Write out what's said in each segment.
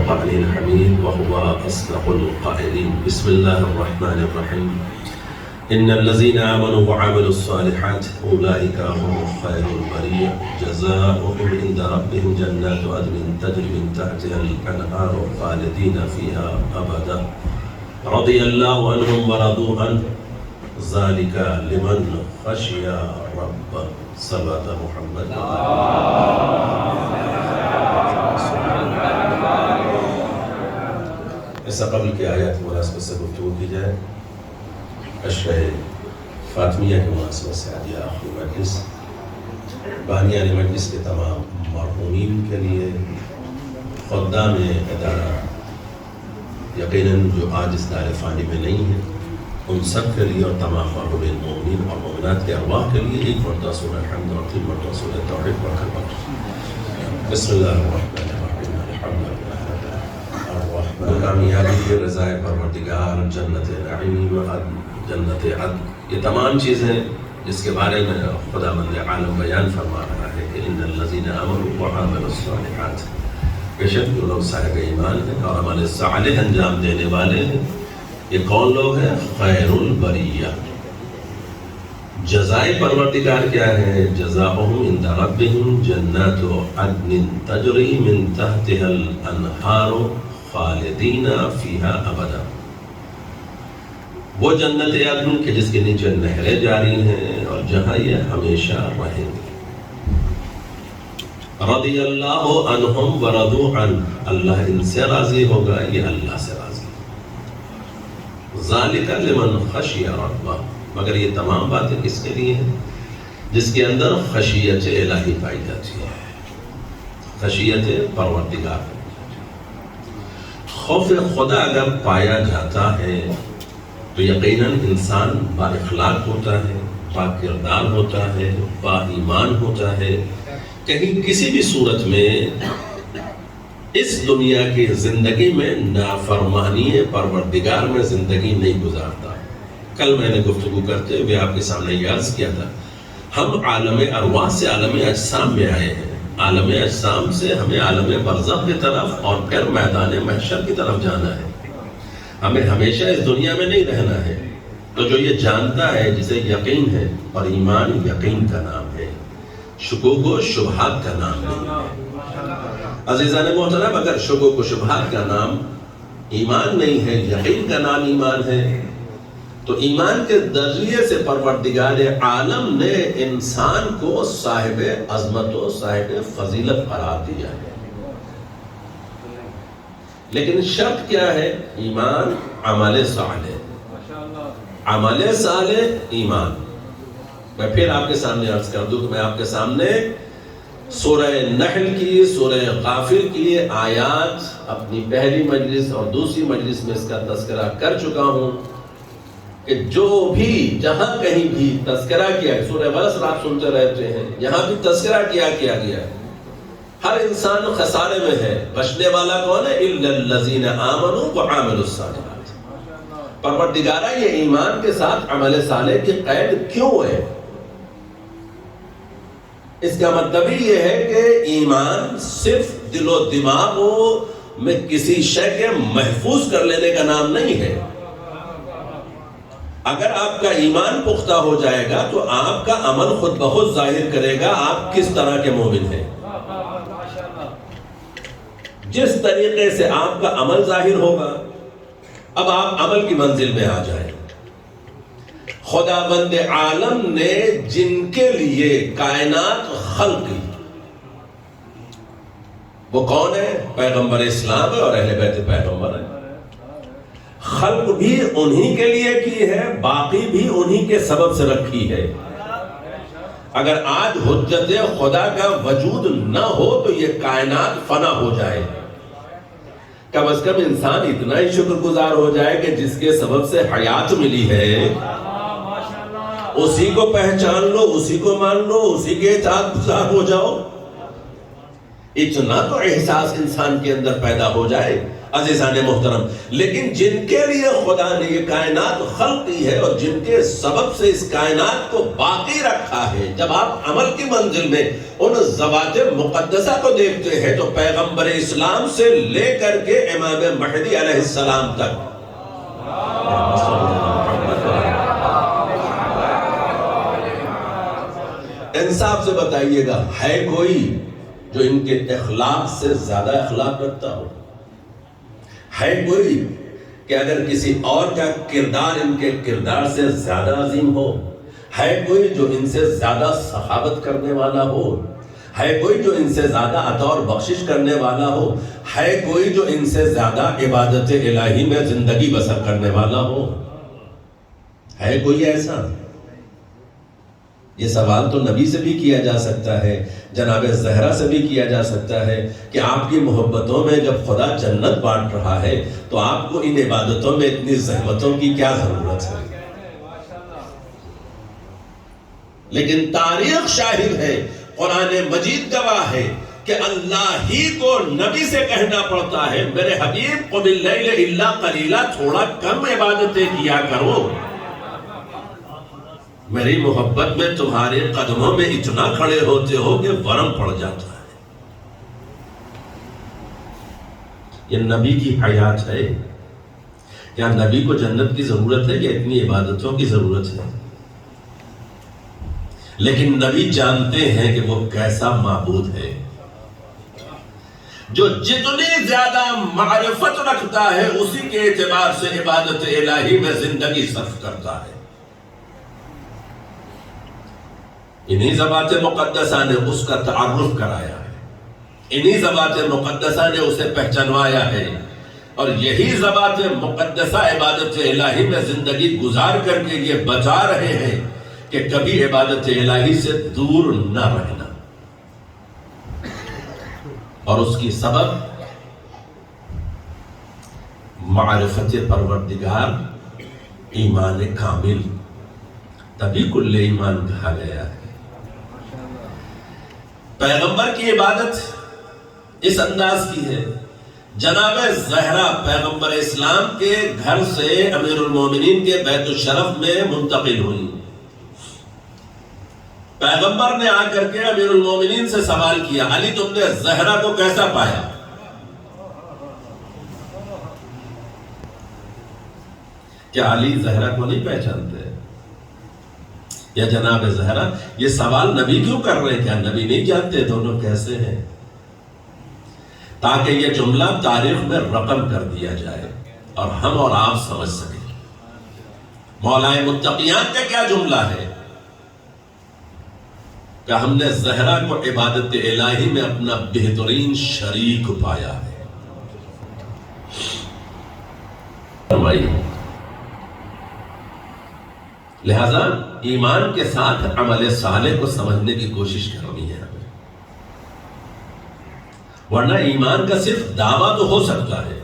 العلي الحميد وهو أصدق القائلين. بسم الله الرحمن الرحيم. إن الذين آمنوا وعملوا الصالحات أولئك هم خير البرية جزاؤهم عند ربهم جنات عدن تجري من تحتها الأنهار خالدين فيها أبدا رضي الله عنهم ورضوا عنه ذلك لمن خشي ربه. صلوات محمد. اس سے قبل کی آیات کی مناسبت سے گفتگو کی جائے. اشرح فاطمیہ کی مناسبت سے آج یہ آخری مجلس بانیان مجلس کے تمام مرحومین کے لیے، خدام ادارہ یقیناً جو آج اس دار فانی میں نہیں ہیں، ان سب کے لیے اور تمام مرحومین مومنین اور مومنات کے ارواح کے لیے ایک مرتبہ سورہ الحمد اور 3 مرتبہ سورہ توحید پڑھ کر پڑھ. بسم اللہ الرحمن الرحیم. الحمد للہ الرحمن. کامیابی کی رضائے پروردگار، جنت نعیم، جنت عدن، یہ تمام چیزیں جس کے بارے میں خداوند عالم بیان فرما رہا ہے کہ ان الذین آمنوا وعملوا الصالحات، بے شک جو لوگ صاحب ایمان ہیں اور عمل صالح انجام دینے والے ہیں، یہ کون لوگ ہیں؟ خیر البریہ. جزائے پروردگار کیا ہے؟ جزاؤہم عند ربہم جنات عدن تجری من تحتها الانہار خالدین فیہا ابدا. وہ جنت عدن کہ جس کے نیچے نہریں جاری ہیں اور جہاں یہ ہمیشہ رہیں گے. رضی اللہ عنہم ورضوا عنہ، اللہ ان سے راضی ہوگا، یہ اللہ سے راضی. ذالک لمن خشی ربہ، مگر یہ تمام باتیں کس کے لیے ہیں؟ جس کے اندر خشیت الہی پائی جاتی ہے، خشیت پروردگار. خوف خدا اگر پایا جاتا ہے تو یقیناً انسان با اخلاق ہوتا ہے، با کردار ہوتا ہے، با ایمان ہوتا ہے. کہیں کسی بھی صورت میں اس دنیا کی زندگی میں نافرمانی پروردگار میں زندگی نہیں گزارتا. کل میں نے گفتگو کرتے ہوئے آپ کے سامنے یہ عرض کیا تھا، ہم عالم ارواح سے عالم اجسام میں آئے ہیں. عالم اجسام سے ہمیں عالم برزخ کی طرف اور پھر میدان محشر کی طرف جانا ہے. ہمیں ہمیشہ اس دنیا میں نہیں رہنا ہے. تو جو یہ جانتا ہے، جسے یقین ہے، اور ایمان یقین کا نام ہے، شکوک و شبہات کا نام نہیں ہے. عزیزان محترم، اگر شکوک و شبہات کا نام ایمان نہیں ہے، یقین کا نام ایمان ہے، تو ایمان کے ذریعے سے پروردگار عالم نے انسان کو صاحب عظمت و صاحب فضیلت قرار دیا ہے. لیکن شرط کیا ہے؟ ایمان، عمل صالح. عمل صالح، ایمان. میں پھر آپ کے سامنے عرض کر دوں کہ میں آپ کے سامنے سورہ نحل کی، سورہ غافر کی آیات اپنی پہلی مجلس اور دوسری مجلس میں اس کا تذکرہ کر چکا ہوں کہ جو بھی جہاں کہیں بھی تذکرہ کیا، سورہ غلص آپ سنتے رہتے ہیں، یہاں بھی تذکرہ کیا گیا ہے. ہر انسان خسارے میں ہے. بچنے والا کون ہے؟ الا الذین آمنوا وعملوا الصالحات. پروردگارہ یہ ایمان کے ساتھ عمل صالح کی قید کیوں ہے؟ اس کا مطلب یہ ہے کہ ایمان صرف دل و دماغ میں کسی شے کے محفوظ کر لینے کا نام نہیں ہے. اگر آپ کا ایمان پختہ ہو جائے گا تو آپ کا عمل خود بخود ظاہر کرے گا آپ کس طرح کے مومن ہیں. جس طریقے سے آپ کا عمل ظاہر ہوگا. اب آپ عمل کی منزل میں آ جائیں. خداوند عالم نے جن کے لیے کائنات خلق کی، وہ کون ہے؟ پیغمبر اسلام ہے اور اہل بیت پیغمبر ہے. خلق بھی انہی کے لیے کی ہے، باقی بھی انہی کے سبب سے رکھی ہے. اگر آج حجت خدا کا وجود نہ ہو تو یہ کائنات فنا ہو جائے. کم از کم انسان اتنا ہی شکر گزار ہو جائے کہ جس کے سبب سے حیات ملی ہے، اسی کو پہچان لو، اسی کو مان لو، اسی کے اطاعت گزار ہو جاؤ. اتنا تو احساس انسان کے اندر پیدا ہو جائے عزیزان محترم، لیکن جن کے لیے خدا نے یہ کائنات خلق کی ہے اور جن کے سبب سے اس کائنات کو باقی رکھا ہے، جب آپ عمل کی منزل میں ان ذوات مقدسہ کو دیکھتے ہیں تو پیغمبر اسلام سے لے کر کے امام مہدی علیہ السلام تک، انصاف سے بتائیے گا، ہے کوئی جو ان کے اخلاق سے زیادہ اخلاق رکھتا ہو؟ ہے کوئی کہ اگر کسی اور کا کردار ان کے کردار سے زیادہ عظیم ہو؟ ہے کوئی جو ان سے زیادہ سخاوت کرنے والا ہو؟ ہے کوئی جو ان سے زیادہ عطا اور بخشش کرنے والا ہو؟ ہے کوئی جو ان سے زیادہ عبادت الہی میں زندگی بسر کرنے والا ہو؟ ہے کوئی ایسا؟ یہ سوال تو نبی سے بھی کیا جا سکتا ہے، جناب زہرا سے بھی کیا جا سکتا ہے کہ آپ کی محبتوں میں جب خدا جنت بانٹ رہا ہے تو آپ کو ان عبادتوں میں اتنی زحمتوں کی کیا ضرورت ہے؟ لیکن تاریخ شاہد ہے، قرآن مجید گواہ ہے کہ اللہ ہی کو نبی سے کہنا پڑتا ہے میرے حبیب قم اللیل الا قلیلا، تھوڑا کم عبادتیں کیا کرو، میری محبت میں تمہارے قدموں میں اتنا کھڑے ہوتے ہو کہ ورم پڑ جاتا ہے۔ یہ نبی کی حیات ہے۔ کیا نبی کو جنت کی ضرورت ہے کہ اتنی عبادتوں کی ضرورت ہے؟ لیکن نبی جانتے ہیں کہ وہ کیسا معبود ہے جو جتنی زیادہ معرفت رکھتا ہے اسی کے اعتبار سے عبادت الہی میں زندگی صرف کرتا ہے۔ انہی ذوات مقدسہ نے اس کا تعارف کرایا ہے، انہی ذوات مقدسہ نے اسے پہچانوایا ہے، اور یہی ذوات مقدسہ عبادت الہی میں زندگی گزار کر کے یہ بتا رہے ہیں کہ کبھی عبادت الہی سے دور نہ رہنا، اور اس کی سبب معرفت پروردگار، ایمان کامل، تبھی کل ایمان کہا گیا ہے۔ پیغمبر کی عبادت اس انداز کی ہے، جناب زہرا پیغمبر اسلام کے گھر سے امیر المومنین کے بیت الشرف میں منتقل ہوئی۔ پیغمبر نے آ کر کے امیر المومنین سے سوال کیا، علی تم نے زہرا کو کیسا پایا؟ کیا علی زہرا کو نہیں پہچانتے؟ یا جناب زہرا یہ سوال نبی کیوں کر رہے ہیں؟ کیا نبی نہیں جانتے دونوں کیسے ہیں؟ تاکہ یہ جملہ تاریخ میں رقم کر دیا جائے اور ہم اور آپ سمجھ سکیں۔ مولائے متقیان کا کیا جملہ ہے کہ ہم نے زہرا کو عبادت الہی میں اپنا بہترین شریک پایا ہے۔ لہذا ایمان کے ساتھ عمل صالح کو سمجھنے کی کوشش کرنی ہے ہمیں، ورنہ ایمان کا صرف دعویٰ تو ہو سکتا ہے،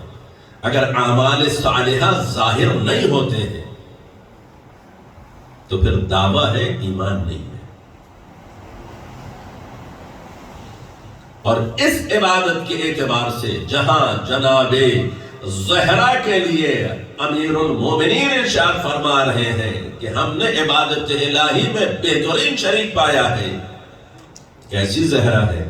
اگر اعمال صالحہ ظاہر نہیں ہوتے ہیں تو پھر دعویٰ ہے، ایمان نہیں ہے۔ اور اس عبادت کے اعتبار سے جہاں جناب زہرا کے لیے امیر المومنین ارشاد فرما رہے ہیں کہ ہم نے عبادت الہی میں بہترین شریک پایا ہے، کیسی زہرا ہے؟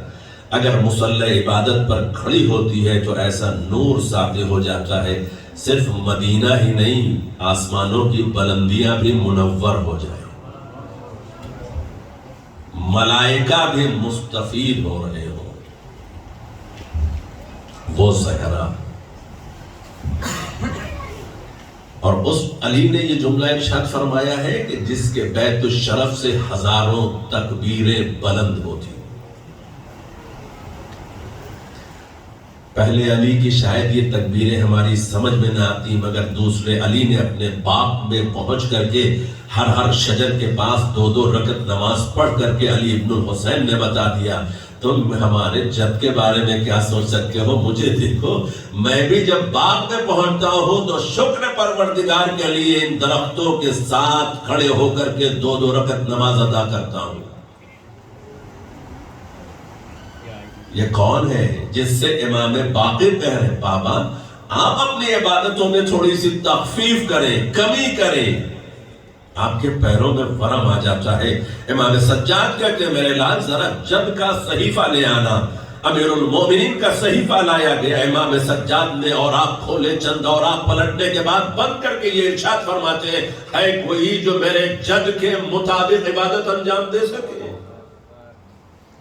اگر مصلی عبادت پر کھڑی ہوتی ہے تو ایسا نور ساطع ہو جاتا ہے، صرف مدینہ ہی نہیں آسمانوں کی بلندیاں بھی منور ہو جائیں، ملائکہ بھی مستفید ہو رہے ہوں، وہ زہرا۔ اور اس علی نے یہ جملہ ارشاد فرمایا ہے کہ جس کے بیت الشرف سے ہزاروں تکبیریں بلند ہوتی۔ پہلے علی کی شاید یہ تکبیریں ہماری سمجھ میں نہ آتی، مگر دوسرے علی نے اپنے باغ میں پہنچ کر کے ہر شجر کے پاس 2 رکعت نماز پڑھ کر کے علی ابن الحسین نے بتا دیا تم ہمارے جد کے بارے میں کیا سوچ سکتے ہو؟ مجھے دیکھو، میں بھی جب باغ میں پہنچتا ہوں تو شکر پروردگار کے لیے ان درختوں کے ساتھ کھڑے ہو کر کے 2 رکعت نماز ادا کرتا ہوں۔ یہ کون ہے جس سے امام باقر کہہ رہے بابا آپ اپنی عبادتوں میں تھوڑی سی تخفیف کریں، کمی کریں، آپ کے پیروں میں ورم آ جاتا ہے۔ امام سجاد کہتے ہیں میرے لال ذرا جد کا صحیفہ لے آنا۔ امیر المومنین کا صحیفہ لایا گیا امام سجاد نے، اور آپ کھولے چند اور آپ پلٹنے کے بعد بند کر کے یہ ارشاد فرماتے ہیں ہے کوئی جو میرے جد کے مطابق عبادت انجام دے سکے؟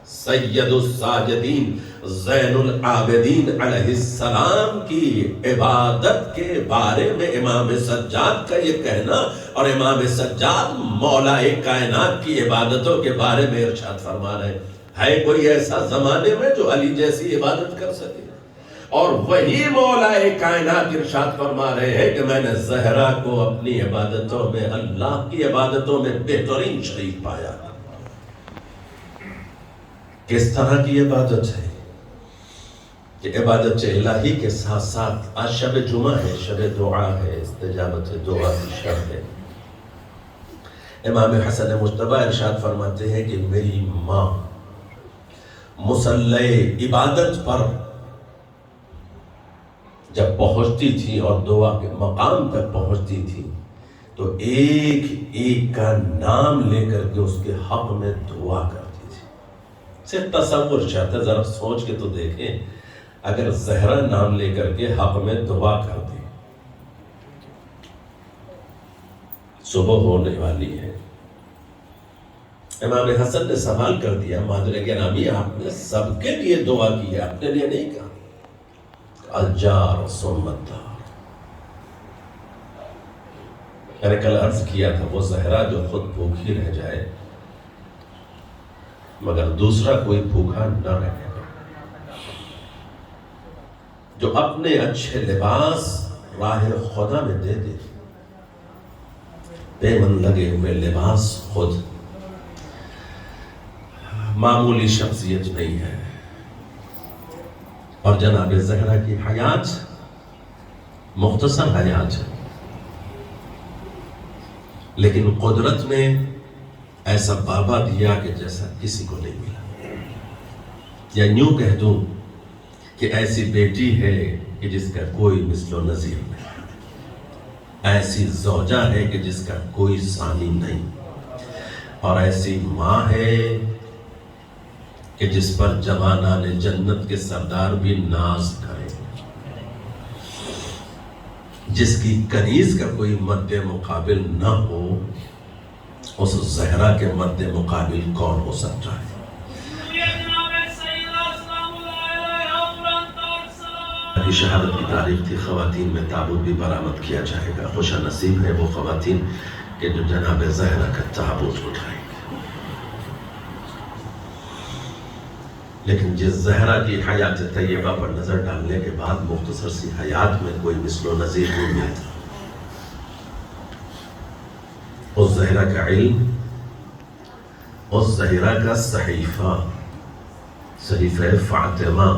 سید الساجدین زین العابدین علیہ السلام کی عبادت کے بارے میں امام سجاد کا یہ کہنا، اور امام سجاد مولا کائنات کی عبادتوں کے بارے میں ارشاد فرما رہے ہیں ہے کوئی ایسا زمانے میں جو علی جیسی عبادت کر سکے؟ اور وہی مولا کائنات ارشاد فرما رہے ہیں کہ میں نے زہرا کو اپنی عبادتوں میں اللہ کی عبادتوں میں بہترین شریک پایا۔ کس طرح کی عبادت ہے کہ عبادت الہی کے ساتھ ساتھ آج شب جمعہ ہے، شب دعا ہے، استجابت دعا کی شب ہے۔ امام حسن مجتبی ارشاد فرماتے ہیں کہ میری ماں مصلی عبادت پر جب پہنچتی تھی اور دعا کے مقام تک پہنچتی تھی تو ایک ایک کا نام لے کر کے اس کے حق میں دعا کرتی تھی۔ صرف تصور چاہتا ہے، ذرا سوچ کے تو دیکھیں، اگر زہرا نام لے کر کے حق میں دعا کر دی، صبح ہونے والی ہے، امام حسن نے سوال کر دیا مادر گرامی آپ نے سب کے لیے دعا کی ہے، اپنے لیے نہیں کہا؟ الجار ثم الدار۔ میں نے کل عرض کیا تھا وہ زہرا جو خود بھوکی رہ جائے مگر دوسرا کوئی بھوکا نہ رہے، جو اپنے اچھے لباس راہ خدا میں دے دے، پیمن لگے ہوئے لباس خود معمولی شخصیت نہیں ہے۔ اور جناب زہرا کی حیات مختصر حیات ہے، لیکن قدرت نے ایسا بابا دیا کہ جیسا کسی کو نہیں ملا، یا یوں کہہ دوں کہ ایسی بیٹی ہے کہ جس کا کوئی مثل و نظیر نہیں، ایسی زوجہ ہے کہ جس کا کوئی ثانی نہیں، اور ایسی ماں ہے کہ جس پر جوانان جنت کے سردار بھی ناز کریں، جس کی کنیز کا کوئی مد مقابل نہ ہو، اس زہرا کے مد مقابل کون ہو سکتا ہے؟ کی شہادت کی تاریخ تھی، خواتین میں تابوت بھی برآمد کیا جائے گا، خوش نصیب ہے وہ خواتین کہ جو جناب زہرا کا تابوت اٹھائیں گے۔ لیکن جس زہرا کی حیات طیبہ پر نظر ڈالنے کے بعد مختصر سی حیات میں کوئی مثل و نظیر نہیں ملتا، اس زہرا کا علم، اس زہرا کا صحیفہ، صحیفہ فاطمہ،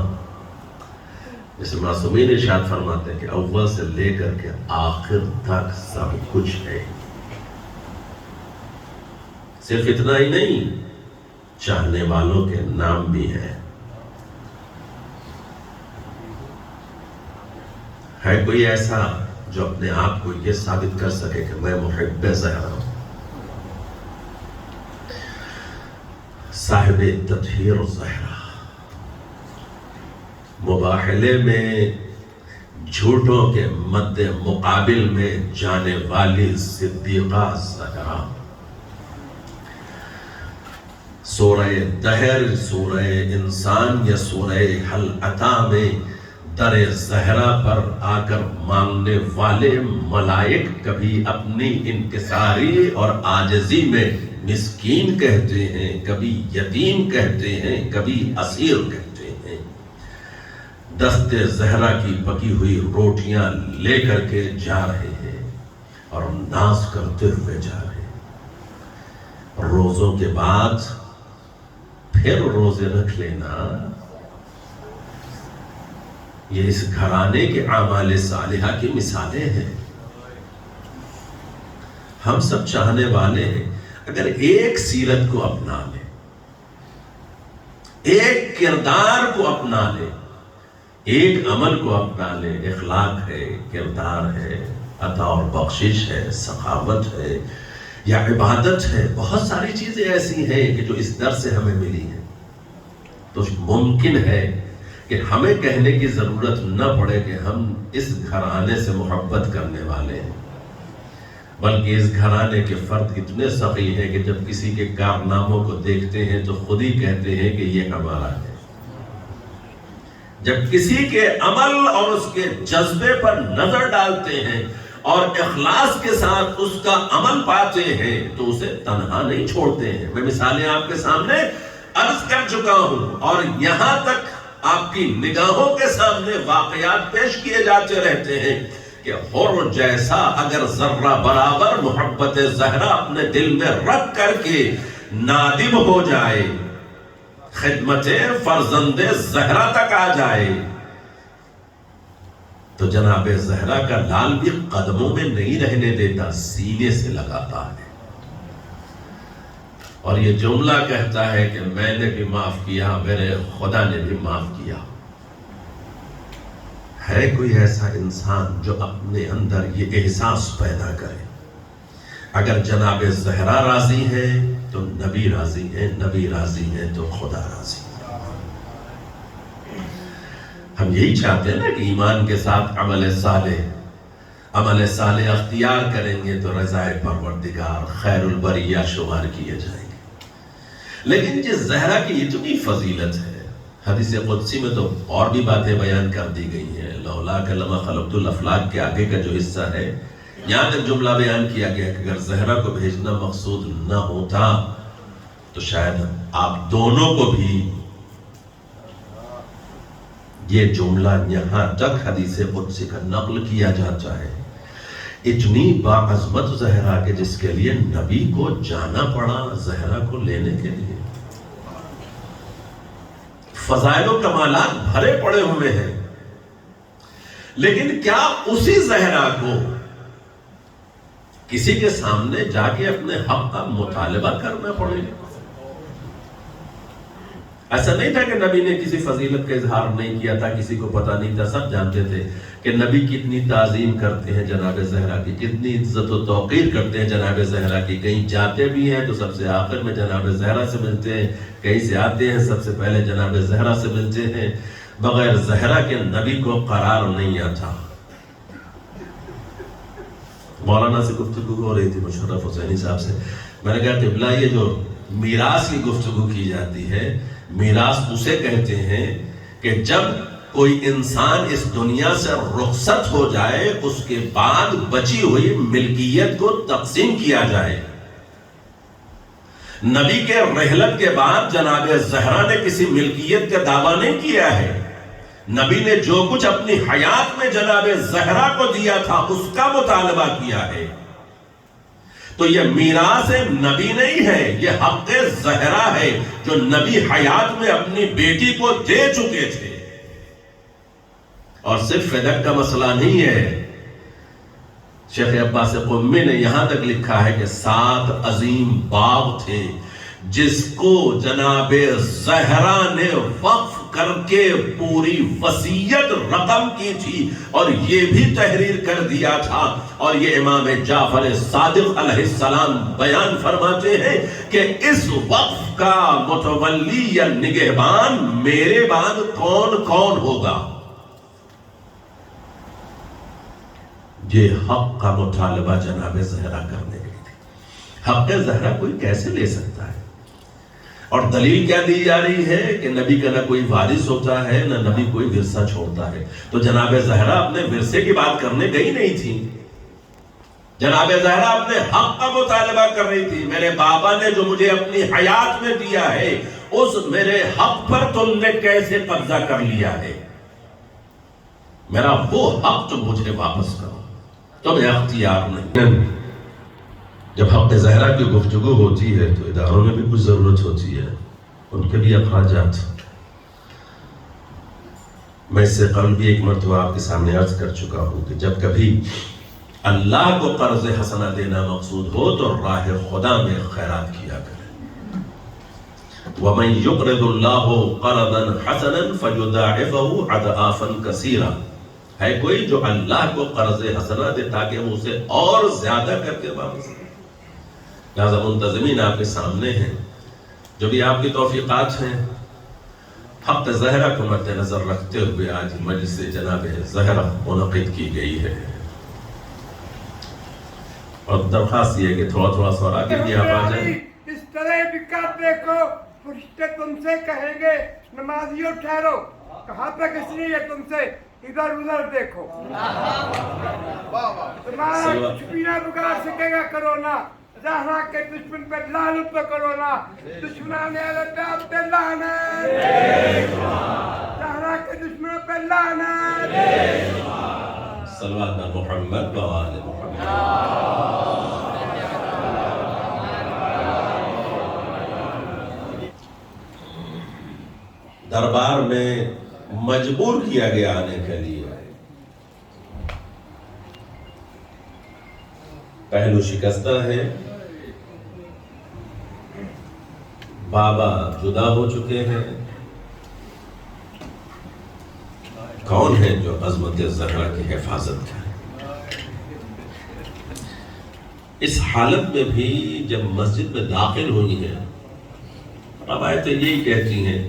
جسے معصومین ارشاد فرماتے ہیں کہ اول سے لے کر کے آخر تک سب کچھ ہے۔ صرف اتنا ہی نہیں، چاہنے والوں کے نام بھی ہیں۔ ہے کوئی ایسا جو اپنے آپ کو یہ ثابت کر سکے کہ میں محب زہرا ہوں؟ صاحب تطہیر زہرا، مباحلے میں جھوٹوں کے مد مقابل میں جانے والی صدیقہ زہرا، سورہ دہر، سورہ انسان یا سورہ حل عطا میں در زہرا پر آ کر مانگنے والے ملائک کبھی اپنی انکساری اور عاجزی میں مسکین کہتے ہیں، کبھی یتیم کہتے ہیں، کبھی اسیر کہتے ہیں۔ دست زہرا کی پکی ہوئی روٹیاں لے کر کے جا رہے ہیں اور ناز کرتے ہوئے جا رہے ہیں۔ روزوں کے بعد پھر روزے رکھ لینا، یہ اس گھرانے کے اعمال صالحہ کی مثالیں ہیں۔ ہم سب چاہنے والے ہیں اگر ایک سیرت کو اپنا لے، ایک کردار کو اپنا لے، ایک عمل کو اپنا لے، اخلاق ہے، کردار ہے، عطا اور بخشش ہے، سخاوت ہے یا عبادت ہے، بہت ساری چیزیں ایسی ہیں کہ جو اس در سے ہمیں ملی ہیں، تو ممکن ہے کہ ہمیں کہنے کی ضرورت نہ پڑے کہ ہم اس گھرانے سے محبت کرنے والے ہیں، بلکہ اس گھرانے کے فرد اتنے سخی ہیں کہ جب کسی کے کارناموں کو دیکھتے ہیں تو خود ہی کہتے ہیں کہ یہ ہمارا ہے۔ جب کسی کے عمل اور اس کے جذبے پر نظر ڈالتے ہیں اور اخلاص کے ساتھ اس کا عمل پاتے ہیں تو اسے تنہا نہیں چھوڑتے ہیں۔ میں مثالیں آپ کے سامنے عرض کر چکا ہوں اور یہاں تک آپ کی نگاہوں کے سامنے واقعات پیش کیے جاتے رہتے ہیں کہ حر جیسا اگر ذرہ برابر محبت زہرا اپنے دل میں رکھ کر کے نادم ہو جائے، خدمت فرزند زہرا تک آ جائے، تو جناب زہرا کا لال بھی قدموں میں نہیں رہنے دیتا، سینے سے لگاتا ہے اور یہ جملہ کہتا ہے کہ میں نے بھی معاف کیا، میرے خدا نے بھی معاف کیا۔ ہے کوئی ایسا انسان جو اپنے اندر یہ احساس پیدا کرے اگر جناب زہرا راضی ہے تو نبی راضی ہے، نبی راضی ہے تو خدا راضی ہے۔ ہم یہی چاہتے ہیں نا کہ ایمان کے ساتھ عمل صالح اختیار کریں گے تو رضا پروردگار خیر البریہ شمار کیے جائیں گے۔ لیکن جس زہرا کی اتنی فضیلت ہے، حدیث قدسی میں تو اور بھی باتیں بیان کر دی گئی ہیں، لولا کہ لما خلقت الافلاک کے آگے کا جو حصہ ہے یہاں تک جملہ بیان کیا گیا کہ اگر زہرا کو بھیجنا مقصود نہ ہوتا تو شاید آپ دونوں کو بھی یہ جملہ یہاں تک حدیث قدسی کا نقل کیا جاتا ہے۔ اتنی باعظمت زہرا کہ جس کے لیے نبی کو جانا پڑا زہرا کو لینے کے لیے، فضائل و کمالات بھرے پڑے ہوئے ہیں، لیکن کیا اسی زہرا کو کسی کے سامنے جا کے اپنے حق کا مطالبہ کرنا پڑے؟ ایسا نہیں تھا کہ نبی نے کسی فضیلت کا اظہار نہیں کیا تھا، کسی کو پتہ نہیں تھا، سب جانتے تھے کہ نبی کتنی تعظیم کرتے ہیں جناب زہرا کی، کتنی عزت و توقیر کرتے ہیں جناب زہرا کی۔ کہیں جاتے بھی ہیں تو سب سے آخر میں جناب زہرا سے ملتے ہیں، کہیں سے آتے ہیں سب سے پہلے جناب زہرا سے ملتے ہیں۔ بغیر زہرا کے نبی کو قرار نہیں آتا۔ مولانا سے گفتگو ہو رہی تھی مشرف حسینی صاحب سے، میں نے کہا قبلہ یہ جو میراث کی گفتگو کی جاتی ہے، میراث اسے کہتے ہیں کہ جب کوئی انسان اس دنیا سے رخصت ہو جائے اس کے بعد بچی ہوئی ملکیت کو تقسیم کیا جائے۔ نبی کے رحلت کے بعد جناب زہرا نے کسی ملکیت کا دعویٰ نہیں کیا ہے، نبی نے جو کچھ اپنی حیات میں جناب زہرا کو دیا تھا اس کا مطالبہ کیا ہے۔ تو یہ میراث نبی نہیں ہے، یہ حق زہرا ہے جو نبی حیات میں اپنی بیٹی کو دے چکے تھے۔ اور صرف فدق کا مسئلہ نہیں ہے، شیخ عباس قمی نے یہاں تک لکھا ہے کہ 7 عظیم باغ تھے جس کو جناب زہرا نے وقف کر کے پوری وصیت رقم کی تھی اور یہ بھی تحریر کر دیا تھا، اور یہ امام جعفر صادق علیہ السلام بیان فرماتے ہیں کہ اس وقف کا متولی یا نگہبان میرے بعد کون کون ہوگا۔ یہ حق کا مطالبہ جناب زہرا کرنے گئی تھی۔ حق زہرا کوئی کیسے لے سکتا ہے؟ اور دلیل کیا دی جا رہی ہے کہ نبی کا نہ کوئی وارث ہوتا ہے نہ نبی کوئی ورثہ چھوڑتا ہے۔ تو جناب زہرا اپنے ورثے کی بات کرنے گئی نہیں تھی، جناب زہرا اپنے حق کا مطالبہ کر رہی تھی۔ میرے بابا نے جو مجھے اپنی حیات میں دیا ہے اس میرے حق پر تم نے کیسے قبضہ کر لیا ہے؟ میرا وہ حق تو مجھے واپس کرو، تمہیں اختیار نہیں۔ جب حق زہرا کی گفتگو ہوتی ہے تو اداروں میں بھی کچھ ضرورت ہوتی ہے، ان کے بھی اخراجات۔ میں اس سے قبل بھی ایک مرتبہ آپ کے سامنے عرض کر چکا ہوں کہ جب کبھی اللہ کو قرض حسنہ دینا مقصود ہو تو راہ خدا میں خیرات کیا کریں۔ وَمَن يُقْرِضُ اللَّهُ قَرْضًا حَسَنًا فَيُضَاعِفَهُ أَضْعَافًا كَثِيرًا، ہے کوئی جو اللہ کو قرض حسنہ دے تاکہ ہم اسے اور زیادہ کر کے واپس کریں۔ لہذا منتظمین آپ کے سامنے ہیں، جو بھی آپ کی توفیقات ہیں، حق زہرہ کو مد نظر رکھتے ہوئے آج مجلس جناب زہرہ منعقد کی گئی ہے، اور درخواست یہ ہے کہ تھوڑا تھوڑا سا آگے بھی آپ آ جائیں۔ اس طرح بکر دیکھو، فرشتے تم سے کہیں گے نمازیوں ٹھہرو، کہاں تک اس لیے تم سے ادھر ادھر دیکھو، تمہارا کچھ بھی نہ بگاڑ سکے گا کرونا، زہرا کے دشمن پہ لعنت پہ کرونا، دشمنان اہل بیت پہ لعنت، زہرا کے دشمنوں پہ لعنت۔ صلوات علی محمد و آل محمد۔ دربار میں مجبور کیا گیا آنے کے لیے، پہلو شکستہ ہے، بابا جدا ہو چکے ہیں، کون ہے جو عظمت زہرا کی حفاظت کرے؟ اس حالت میں بھی جب مسجد میں داخل ہوئی ہیں، روایتیں یہی کہتی ہیں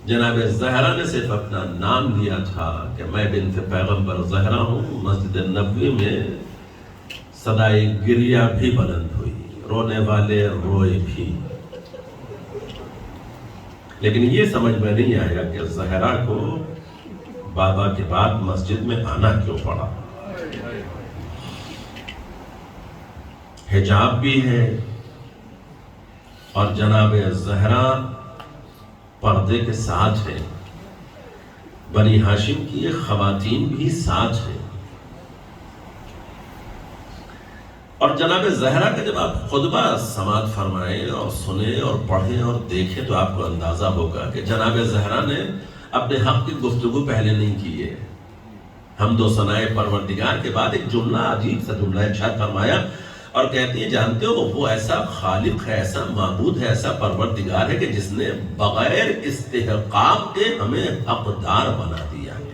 جناب زہرا نے صرف اپنا نام دیا تھا کہ میں بنت پیغمبر زہرا ہوں، مسجد نبوی میں صدائے گریہ بھی بلند ہوئی، رونے والے روئے بھی، لیکن یہ سمجھ میں نہیں آیا کہ زہرا کو بابا کے بعد مسجد میں آنا کیوں پڑا۔ حجاب بھی ہے، اور جناب زہرا پردے کے ساتھ ہے، بنی ہاشم کی خواتین بھی ساتھ ہیں، اور جناب زہرا کا جب آپ خطبہ سماعت فرمائیں اور سنیں اور پڑھیں اور دیکھیں تو آپ کو اندازہ ہوگا کہ جناب زہرا نے اپنے حق کی گفتگو پہلے نہیں کی ہے۔ حمد و ثنائے پروردگار کے بعد ایک جملہ، عجیب سا جملہ ارشاد فرمایا اور کہتی ہیں جانتے ہو وہ ایسا خالق ہے، ایسا معبود ہے، ایسا پروردگار ہے کہ جس نے بغیر استحقاق کے ہمیں حقدار بنا دیا ہے۔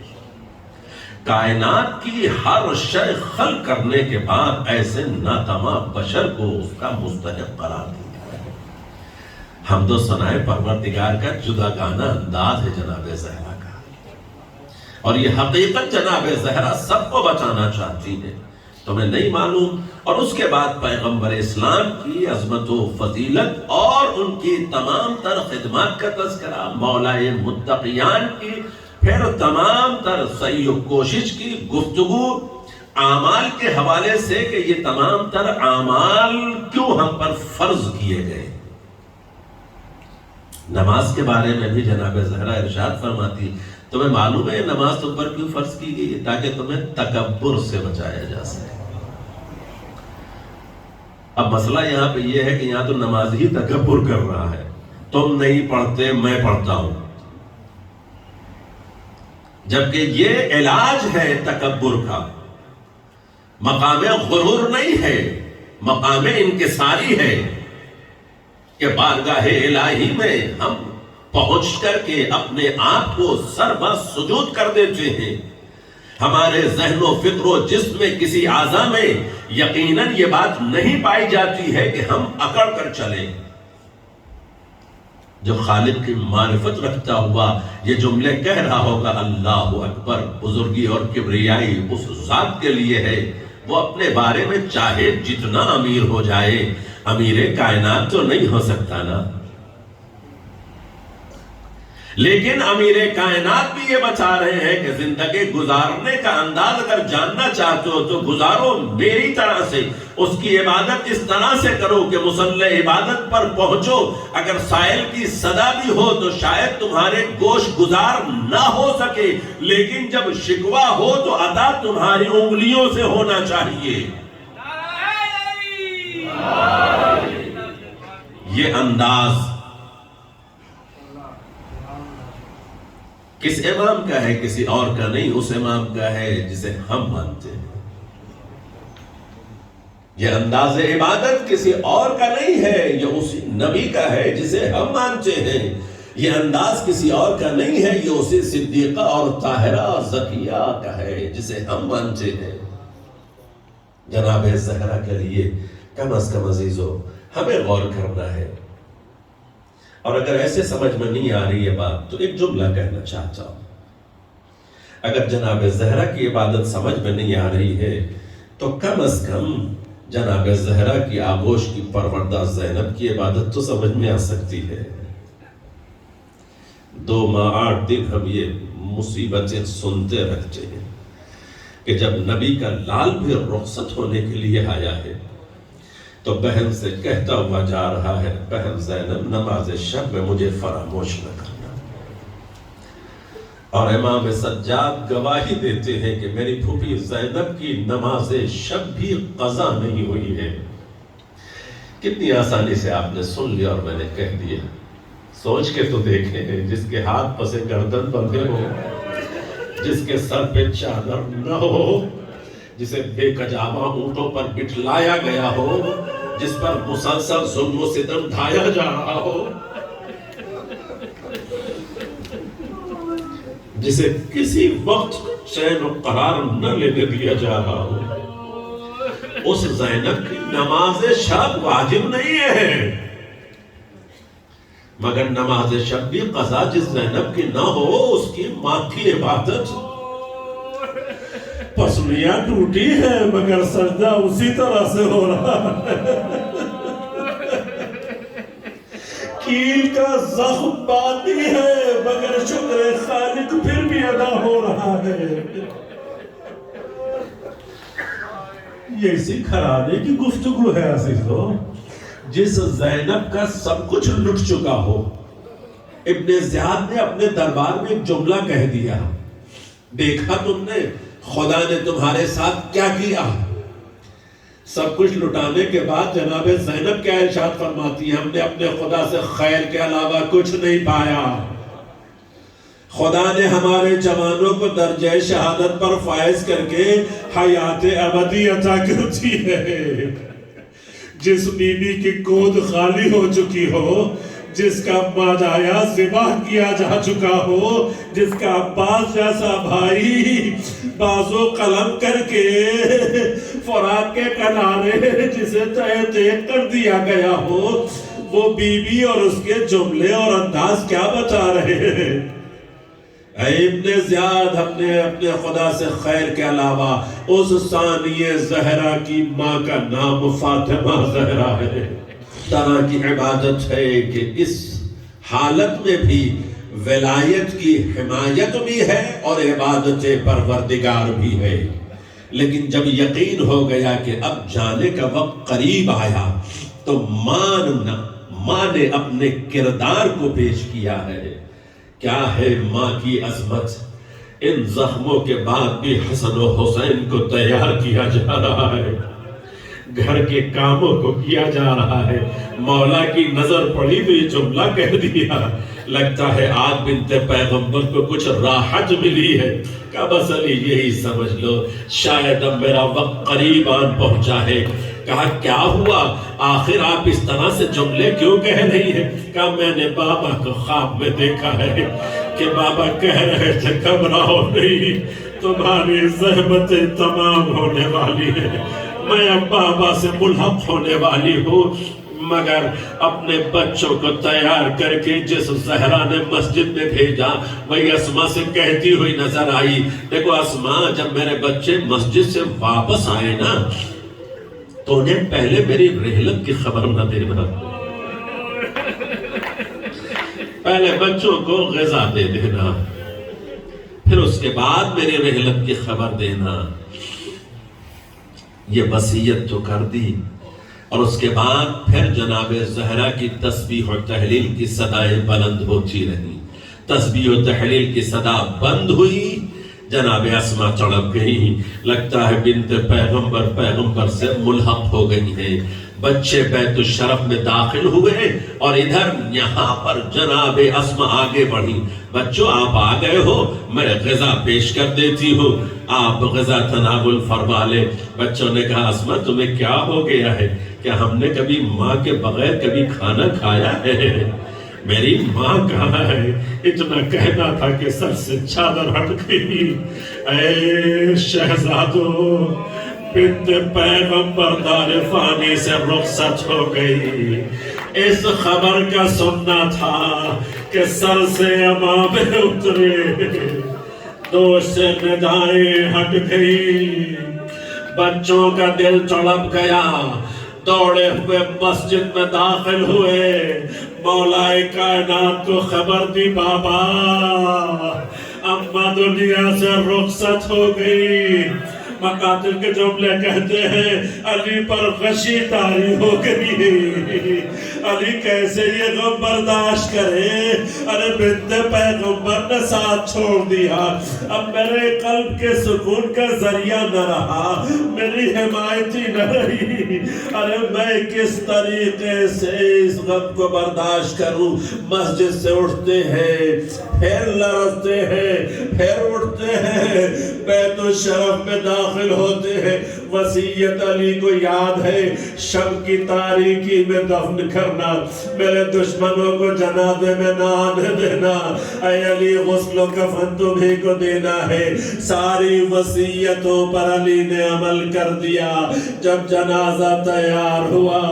کائنات کی ہر شے خلق کرنے کے بعد ایسے ناتمام بشر کو اس کا مستحق قرار دیا ہے۔ حمد و ثنائے پروردگار کا جداگانہ انداز ہے جناب زہرا کا، اور یہ حقیقت جناب زہرا سب کو بچانا چاہتی ہے، تمہیں نہیں معلوم؟ اور اس کے بعد پیغمبر اسلام کی عظمت و فضیلت اور ان کی تمام تر خدمات کا تذکرہ، مولائے متقیان کی پھر تمام تر سعی و کوشش کی گفتگو اعمال کے حوالے سے کہ یہ تمام تر اعمال کیوں ہم پر فرض کیے گئے۔ نماز کے بارے میں بھی جناب زہرا ارشاد فرماتی تمہیں معلوم ہے یہ نماز تم پر کیوں فرض کی گئی؟ تاکہ تمہیں تکبر سے بچایا جا سکے۔ اب مسئلہ یہاں پہ یہ ہے کہ یہاں تو نماز ہی تکبر کر رہا ہے، تم نہیں پڑھتے میں پڑھتا ہوں، جبکہ یہ علاج ہے تکبر کا، مقام غرور نہیں ہے، مقام انکساری ہے کہ بارگاہ الہی میں ہم پہنچ کر کے اپنے آپ کو سربہ سجود کر دیتے ہیں۔ ہمارے ذہن و فکر و جسم میں کسی اعضاء میں یقیناً یہ بات نہیں پائی جاتی ہے کہ ہم اکڑ کر چلیں۔ جو خالق کی معرفت رکھتا ہوا یہ جملے کہہ رہا ہوگا اللہ اکبر، بزرگی اور کبریائی اس ذات کے لیے ہے، وہ اپنے بارے میں چاہے جتنا امیر ہو جائے، امیر کائنات تو نہیں ہو سکتا نا۔ لیکن امیر کائنات بھی یہ بتا رہے ہیں کہ زندگی گزارنے کا انداز اگر جاننا چاہتے ہو تو گزارو میری طرح سے، اس کی عبادت اس طرح سے کرو کہ مصلی عبادت پر پہنچو۔ اگر سائل کی صدا بھی ہو تو شاید تمہارے گوش گزار نہ ہو سکے، لیکن جب شکوہ ہو تو ادا تمہاری انگلیوں سے ہونا چاہیے۔ یہ انداز کس امام کا ہے؟ کسی اور کا نہیں، اس امام کا ہے جسے ہم مانتے ہیں۔ یہ انداز عبادت کسی اور کا نہیں ہے، یہ اسی نبی کا ہے جسے ہم مانتے ہیں۔ یہ انداز کسی اور کا نہیں ہے، یہ اسی صدیقہ اور طاہرہ زکیہ کا ہے جسے ہم مانتے ہیں۔ جناب زہرا کے لیے کم از کم عزیزو ہمیں غور کرنا ہے۔ اور اگر ایسے سمجھ میں نہیں آ رہی ہے بات تو ایک جملہ کہنا چاہتا ہوں۔ اگر جناب زہرا کی عبادت سمجھ میں نہیں آ رہی ہے تو کم از کم جناب زہرا کی آغوش کی پروردہ زینب کی عبادت تو سمجھ میں آ سکتی ہے۔ 2 ماہ 8 دن ہم یہ مصیبتیں سنتے رہتے ہیں کہ جب نبی کا لال بھی رخصت ہونے کے لیے آیا ہے تو بہن سے کہتا ہوا جا رہا ہے، بہن زینب نماز شب میں مجھے فراموش نہ کرنا۔ اور امام سجاد گواہی دیتے ہیں کہ میری پھوپھی زینب کی نماز شب بھی قضا نہیں ہوئی ہے۔ کتنی آسانی سے آپ نے سن لیا اور میں نے کہہ دیا۔ سوچ کے تو دیکھیں، جس کے ہاتھ پسے گردن بندھے ہو، جس کے سر پہ چادر نہ ہو، جسے بے کجاوا اونٹوں پر بٹھلایا گیا ہو، جس پر مسلسل ظلم و ستم ڈھایا جا رہا ہو، جسے کسی وقت چین و قرار نہ لینے دیا جا رہا ہو، اس زینب کی نماز شب واجب نہیں ہے، مگر نماز شب بھی قضا جس زینب کی نہ ہو اس کی ماں کی عبادت۔ پسلیاں ٹوٹی ہے مگر سجدہ اسی طرح سے ہو رہا ہے، کیل کا زخم باقی ہے مگر شکر خالق پھر بھی ادا ہو رہا ہے۔ یہ اسی گھرانے کی گفتگو ہے عزیزو، جس زینب کا سب کچھ لٹ چکا ہو۔ ابن زیاد نے اپنے دربار میں ایک جملہ کہہ دیا، دیکھا تم نے خدا نے تمہارے ساتھ کیا کیا؟ سب کچھ لٹانے کے بعد جناب زینب کیا ارشاد فرماتی ہے، ہم نے اپنے خدا سے خیر کے علاوہ کچھ نہیں پایا۔ خدا نے ہمارے جوانوں کو درجہ شہادت پر فائز کر کے حیات ابدی عطا کر دی ہے۔ جس بی بی کی گود خالی ہو چکی ہو، جس کا مادایا ذبح کیا جا چکا ہو، جس کا عباس جیسا بھائی بازو قلم کر کے فرات کے کنارے جسے تیغ کر دیا گیا ہو، وہ بی بی اور اس کے جملے اور انداز کیا بتا رہے ہیں؟ اے ابن زیاد، اپنے خدا سے خیر کے علاوہ اس ثانیہ زہرا کی ماں کا نام فاطمہ زہرا ہے۔ طرح کی عبادت ہے کہ اس حالت میں بھی ولایت کی حمایت بھی ہے اور عبادت پروردگار بھی ہے، لیکن جب یقین ہو گیا کہ اب جانے کا وقت قریب آیا تو ماں نے اپنے کردار کو پیش کیا ہے۔ کیا ہے ماں کی عظمت، ان زخموں کے بعد بھی حسن و حسین کو تیار کیا جا رہا ہے، گھر کے کاموں کو کیا جا رہا ہے۔ مولا کی نظر پڑی تو یہ جملہ کہہ دیا، لگتا ہے آج بنت پیغمبر کو کچھ راحت ملی ہے۔ کہا بس علی یہی سمجھ لو، شاید اب میرا وقت قریب آن پہنچا ہے۔ کہا کیا ہوا، آخر آپ اس طرح سے جملے کیوں کہہ رہی ہیں؟ کہا میں نے بابا کو خواب میں دیکھا ہے کہ بابا کہہ رہے تھے گھبراؤ نہیں، تمہاری زحمتیں تمام ہونے والی ہیں، میں اب بابا سے ملحق ہونے والی ہوں، مگر اپنے بچوں کو تیار کر کے جس زہرا نے مسجد میں بھیجا وہی اسما سے کہتی ہوئی نظر آئی، دیکھو اسما جب میرے بچے مسجد سے واپس آئے نا تو انہیں پہلے میری رحلت کی خبر نہ دینا، پہلے بچوں کو غذا دے دینا، پھر اس کے بعد میری رحلت کی خبر دینا۔ یہ وصیت تو کر دی، اور اس کے بعد پھر جناب زہرا کی تسبیح و تحلیل کی صدائیں بلند ہوتی رہی۔ تسبیح و تحلیل کی صدا بند ہوئی، جناب اسما تڑپ گئی، لگتا ہے بنت پیغمبر سے ملحق ہو گئی ہے۔ بچے بیت الشرف میں داخل ہوئے اور ادھر یہاں پر جناب اسما آگے بڑھی. بچوں آپ آ گئے ہو, میں غذا پیش کر دیتی ہوں, آپ غذا تناول فرما لے. بچوں نے کہا اسما تمہیں کیا ہو گیا ہے, کیا ہم نے کبھی ماں کے بغیر کبھی کھانا کھایا ہے؟ میری ماں کہاں ہے؟ اتنا کہنا تھا کہ سر سے چادر ہٹ گئی. اے شہزادو, بنت پیغمبر دار فانی سے رخصت ہو گئی. اس خبر کا سننا تھا کہ سر سے امام اترے, دوش سے ندائیں ہٹ گئی. بچوں کا دل تڑپ گیا, دوڑے ہوئے مسجد میں داخل ہوئے, مولا کائنات کو خبر دی بابا اماں دنیا سے رخصت ہو گئی. مقاتل کے جملے کہتے ہیں علی پر غشی طاری ہو گئی. علی کیسے یہ غم برداشت کرے؟ ارے بنت پیغمبر نے ساتھ چھوڑ دیا, اب میرے قلب کے سکون کا ذریعہ نہ رہا, میری حمایتی نہ رہی. ارے میں کس طریقے سے اس غم کو برداشت کروں؟ مسجد سے اٹھتے ہیں, پھر لرزتے ہیں, پھر اٹھتے ہیں, بیت الشرف میں داخل ہوتے ہیں. وصیت علی کو یاد ہے, شب کی تاریکی میں دفن کرنا, میرے دشمنوں کو جنازے میں نہ آنے دینا. اے علی غسل و کفن تمہیں کو دینا ہے. ساری وصیتوں پر علی نے عمل کر دیا. جب جنازہ تیار ہوا,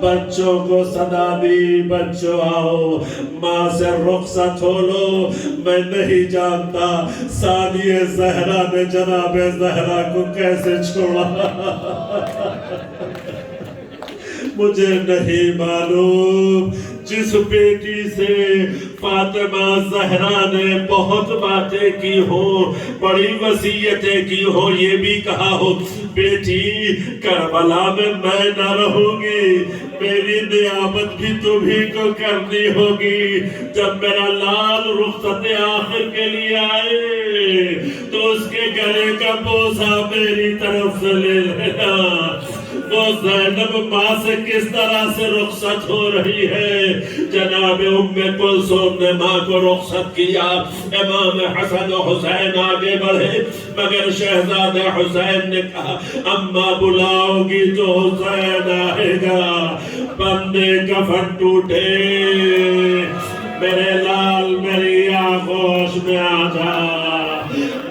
بچوں کو صدا دی, بچوں آؤ ماں سے رخصت ہو لو. میں نہیں جانتا ثانیہ زہرا نے جناب زہرا کو کیسے چھوڑا, مجھے نہیں معلوم. جس بیٹی سے فاطمہ زہرا نے بہت باتیں کی ہو, بڑی وصیتیں کی ہو, یہ بھی کہا ہو بیٹی کربلا میں نہ رہوں گی, میری نیابت بھی تمہیں کو کرنی ہوگی. جب میرا لال رخصت آخر کے لیے آئے تو اس کے گلے کا بوسہ میری طرف سے لے لینا. وہ زینب ماں سے کس طرح سے رخصت ہو رہی ہے. جناب ام کلثوم نے ماں کو رخصت کیا. امام حسن و حسین آگے بڑھے, مگر شہزادہ حسین نے کہا اماں بلاؤ گی تو حسین آئے گا. بندے کفن ٹوٹے, میرے لال میری آغوش میں آ جا.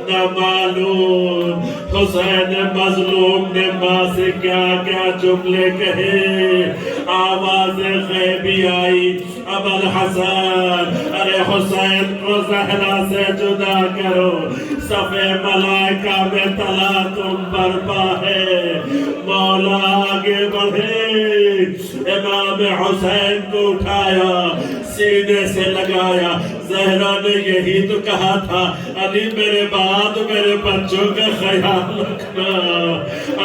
نہ معلوم حسین مظلوم نے ماں سے کیا کیا جملے کہے. آواز غیبی آئی, ابو الحسن ارے حسین کو زہرا سے جدا کرو, صفے ملائکہ میں تلا تم برپا ہے. مولا آگے بڑھے, امام حسین کو اٹھایا, سینے سے لگایا. زہرا نے یہی تو کہا تھا علی میرے بعد میرے بچوں کا خیال رکھنا,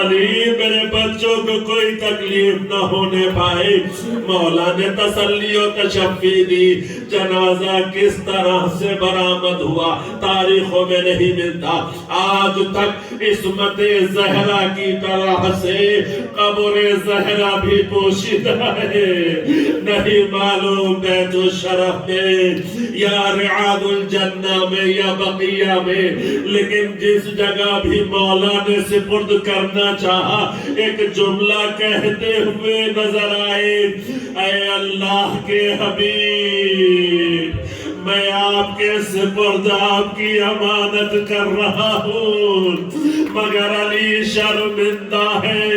علی میرے بچوں کو کوئی تکلیف نہ ہونے پائے. مولا نے تسلی و تشفی دی. جنازہ کس طرح سے برآمد ہوا تاریخوں میں نہیں ملتا. آج تک عصمت زہرا کی طرح سے قبر زہرا بھی پوشیدہ ہے. نہیں معلوم بیت الشرف میں یا رعاد الجنہ میں یا بقیہ میں, لیکن جس جگہ بھی مولا نے سپرد کرنا چاہا ایک جملہ کہتے ہوئے نظر آئے, اے اللہ کے حبیب میں آپ کے سپرد آپ کی امانت کر رہا ہوں, مگر علی شرمندہ ہے.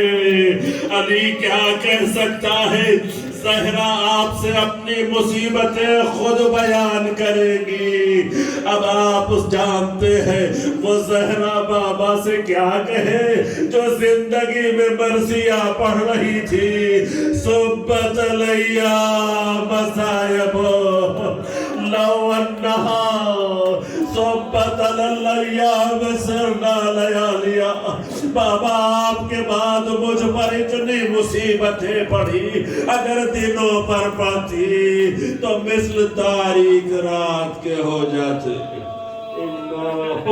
علی کیا کہہ سکتا ہے؟ زہرا آپ سے اپنی مصیبتیں خود بیان کرے گی. اب آپ جانتے ہیں وہ زہرا بابا سے کیا کہے جو زندگی میں مرثیہ پڑھ رہی تھی. صبت لیا مصائب لو انہا صبت لیا بسرنا لیالیا. بابا آپ کے بعد مجھ پر اتنی مصیبتیں پڑھی, اگر دنوں پر پڑتی تو مثل تاریک رات کے ہو جاتے. اللہ